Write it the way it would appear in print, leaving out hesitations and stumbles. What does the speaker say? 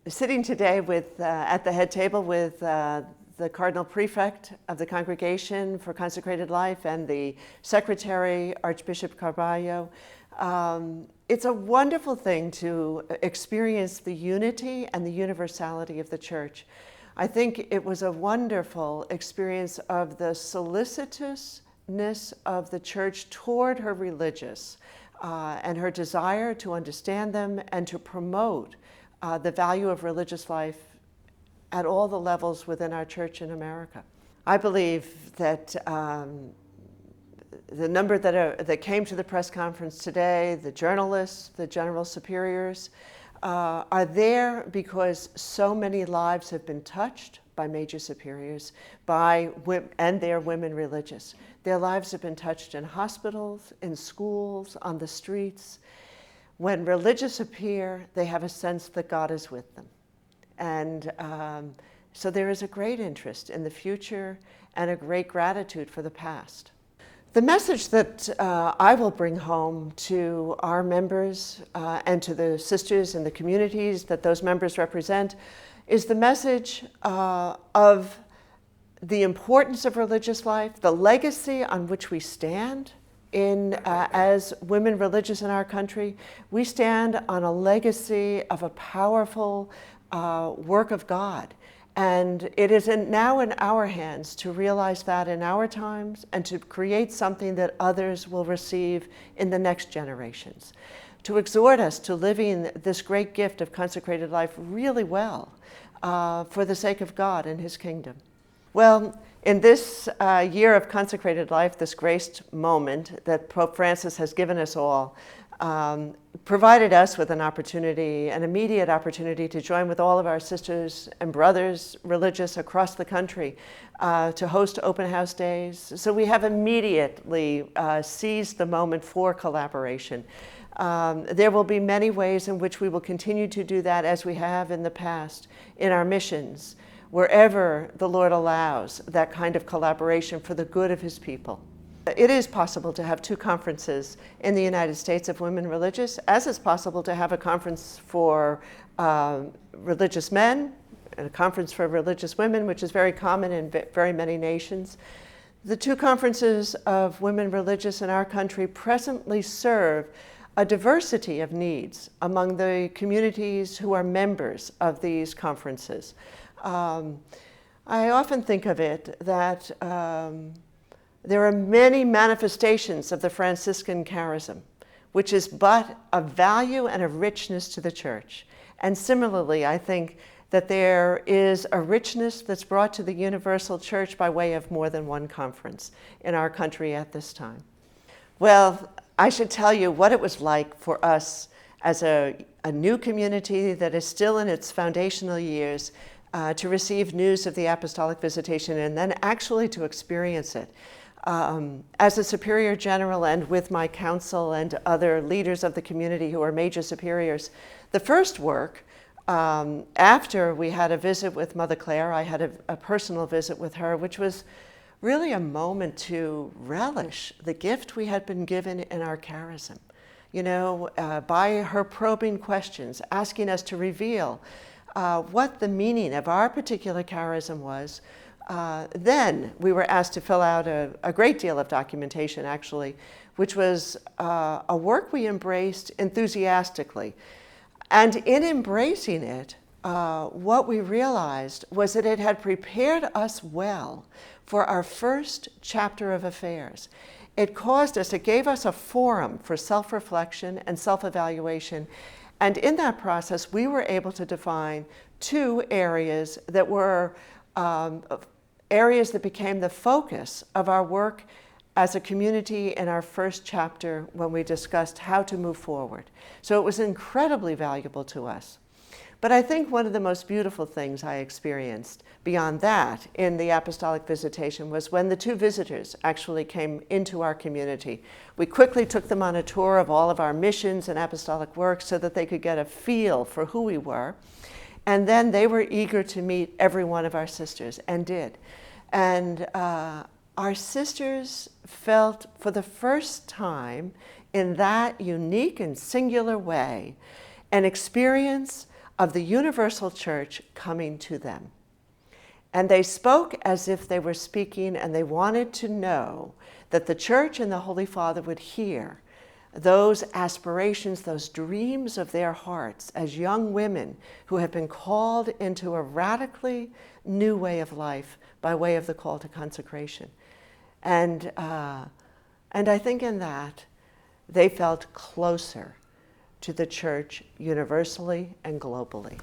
Sitting today at the head table with the Cardinal Prefect of the Congregation for Consecrated Life and the Secretary, Archbishop Carballo. It's a wonderful thing to experience the unity and the universality of the Church. I think it was a wonderful experience of the solicitousness of the Church toward her religious and her desire to understand them and to promote the value of religious life at all the levels within our Church in America. I believe that the number that came to the press conference today, the journalists, the general superiors, are there because so many lives have been touched by major superiors and their women religious. Their lives have been touched in hospitals, in schools, on the streets. When religious appear, they have a sense that God is with them. And so there is a great interest in the future and a great gratitude for the past. The message that I will bring home to our members and to the sisters in the communities that those members represent is the message of the importance of religious life, the legacy on which we stand as women religious in our country. We stand on a legacy of a powerful work of God. And it is now in our hands to realize that in our times and to create something that others will receive in the next generations. To exhort us to living this great gift of consecrated life really well for the sake of God and His kingdom. Well, in this year of consecrated life, this graced moment that Pope Francis has given us all, provided us with an immediate opportunity to join with all of our sisters and brothers religious across the country to host open house days. So we have immediately seized the moment for collaboration. There will be many ways in which we will continue to do that as we have in the past in our missions, wherever the Lord allows that kind of collaboration for the good of His people. It is possible to have two conferences in the United States of women religious, as is possible to have a conference for religious men and a conference for religious women, which is very common in very many nations. The two conferences of women religious in our country presently serve a diversity of needs among the communities who are members of these conferences. I often think of it that there are many manifestations of the Franciscan charism, which is but a value and a richness to the Church. And similarly, I think that there is a richness that's brought to the universal Church by way of more than one conference in our country at this time. Well, I should tell you what it was like for us as a new community that is still in its foundational years to receive news of the Apostolic Visitation and then actually to experience it. As a superior general and with my council and other leaders of the community who are major superiors, the first work, after we had a visit with Mother Claire, I had a personal visit with her, which was really a moment to relish the gift we had been given in our charism. You know, by her probing questions, asking us to reveal what the meaning of our particular charism was. Then we were asked to fill out a great deal of documentation, actually, which was a work we embraced enthusiastically. And in embracing it, what we realized was that it had prepared us well for our first chapter of affairs. It gave us a forum for self-reflection and self-evaluation. And in that process, we were able to define two areas that were areas that became the focus of our work as a community in our first chapter when we discussed how to move forward. So it was incredibly valuable to us. But I think one of the most beautiful things I experienced beyond that in the Apostolic Visitation was when the two visitors actually came into our community. We quickly took them on a tour of all of our missions and apostolic work so that they could get a feel for who we were. And then they were eager to meet every one of our sisters, and did. And our sisters felt for the first time in that unique and singular way an experience of the universal church coming to them. And they spoke as if they were speaking, and they wanted to know that the church and the Holy Father would hear those aspirations, those dreams of their hearts as young women who have been called into a radically new way of life by way of the call to consecration. And I think in that, they felt closer to the church universally and globally.